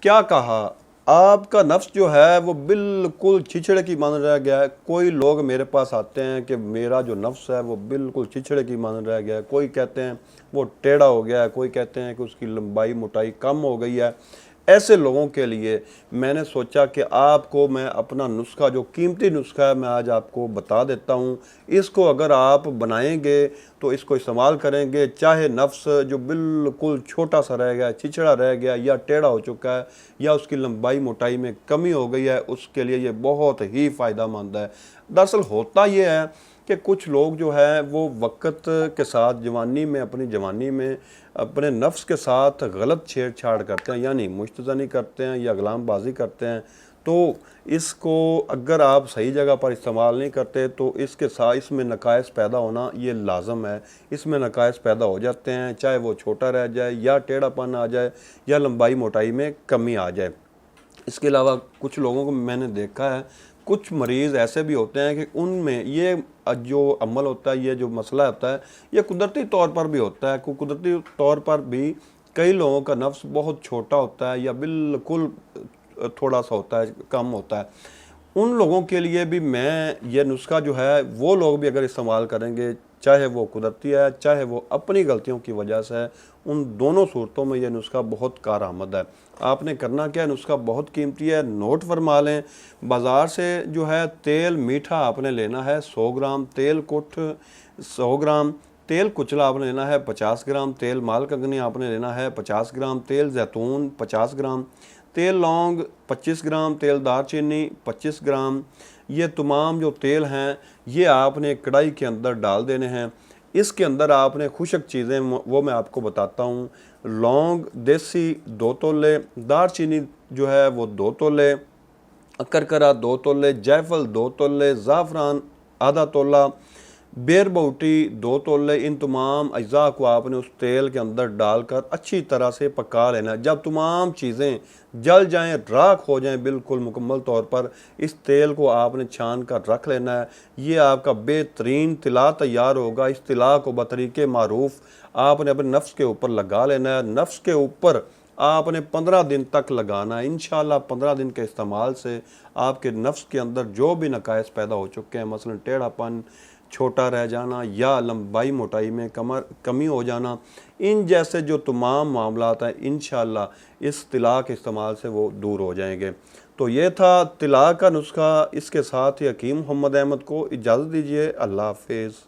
کیا کہا؟ آپ کا نفس جو ہے وہ بالکل چھچڑے کی مان رہ گیا ہے۔ کوئی لوگ میرے پاس آتے ہیں کہ میرا جو نفس ہے وہ بالکل چھچڑے کی مان رہ گیا ہے، کوئی کہتے ہیں وہ ٹیڑھا ہو گیا ہے، کوئی کہتے ہیں کہ اس کی لمبائی موٹائی کم ہو گئی ہے۔ ایسے لوگوں کے لیے میں نے سوچا کہ آپ کو میں اپنا نسخہ، جو قیمتی نسخہ ہے، میں آج آپ کو بتا دیتا ہوں۔ اس کو اگر آپ بنائیں گے تو اس کو استعمال کریں گے، چاہے نفس جو بالکل چھوٹا سا رہ گیا، چھچڑا رہ گیا یا ٹیڑھا ہو چکا ہے یا اس کی لمبائی موٹائی میں کمی ہو گئی ہے، اس کے لیے یہ بہت ہی فائدہ مند ہے۔ دراصل ہوتا یہ ہے کہ کچھ لوگ جو ہے وہ وقت کے ساتھ اپنی جوانی میں اپنے نفس کے ساتھ غلط چھیڑ چھاڑ کرتے ہیں، یعنی مشتزنی کرتے ہیں یا غلام بازی کرتے ہیں۔ تو اس کو اگر آپ صحیح جگہ پر استعمال نہیں کرتے تو اس میں نقائص پیدا ہونا یہ لازم ہے۔ اس میں نقائص پیدا ہو جاتے ہیں، چاہے وہ چھوٹا رہ جائے یا ٹیڑھا پن آ جائے یا لمبائی موٹائی میں کمی آ جائے۔ اس کے علاوہ کچھ لوگوں کو میں نے دیکھا ہے، کچھ مریض ایسے بھی ہوتے ہیں کہ ان میں یہ جو عمل ہوتا ہے، یہ جو مسئلہ ہوتا ہے، یہ قدرتی طور پر بھی ہوتا ہے۔ قدرتی طور پر بھی کئی لوگوں کا نفس بہت چھوٹا ہوتا ہے یا بالکل تھوڑا سا ہوتا ہے، کم ہوتا ہے۔ ان لوگوں کے لیے بھی میں یہ نسخہ جو ہے، وہ لوگ بھی اگر استعمال کریں گے، چاہے وہ قدرتی ہے چاہے وہ اپنی غلطیوں کی وجہ سے ہے، ان دونوں صورتوں میں یہ نسخہ بہت کارآمد ہے۔ آپ نے کرنا کیا ہے، نسخہ بہت قیمتی ہے، نوٹ فرما لیں۔ بازار سے جو ہے تیل میٹھا آپ نے لینا ہے 100 گرام، تیل کٹ 100 گرام، تیل کچلا آپ نے لینا ہے 50 گرام، تیل مال کنگنی آپ نے لینا ہے 50 گرام، تیل زیتون 50 گرام، تیل لونگ 25 گرام، تیل دار چینی 25 گرام۔ یہ تمام جو تیل ہیں یہ آپ نے کڑھائی کے اندر ڈال دینے ہیں۔ اس کے اندر آپ نے خشک چیزیں وہ میں آپ کو بتاتا ہوں۔ لونگ دیسی 2 تولے، دار چینی جو ہے وہ 2 تولے، کرکرا 2 تولے، جائفل 2 تولے، زعفران آدھا تولہ، بیر بوٹی 2 تولے۔ ان تمام اجزاء کو آپ نے اس تیل کے اندر ڈال کر اچھی طرح سے پکا لینا ہے۔ جب تمام چیزیں جل جائیں، راکھ ہو جائیں بالکل مکمل طور پر، اس تیل کو آپ نے چھان کر رکھ لینا ہے۔ یہ آپ کا بہترین طلا تیار ہوگا۔ اس طلا کو بطریق معروف آپ نے اپنے نفس کے اوپر لگا لینا ہے۔ نفس کے اوپر آپ نے 15 دن تک لگانا ہے۔ انشاءاللہ 15 دن کے استعمال سے آپ کے نفس کے اندر جو بھی نقائص پیدا ہو چکے ہیں، مثلا ٹیڑھا پن، چھوٹا رہ جانا یا لمبائی موٹائی میں کمی ہو جانا، ان جیسے جو تمام معاملات ہیں، انشاءاللہ اس طلا کے استعمال سے وہ دور ہو جائیں گے۔ تو یہ تھا طلا کا نسخہ۔ اس کے ساتھ ہی حکیم محمد احمد کو اجازت دیجیے۔ اللہ حافظ۔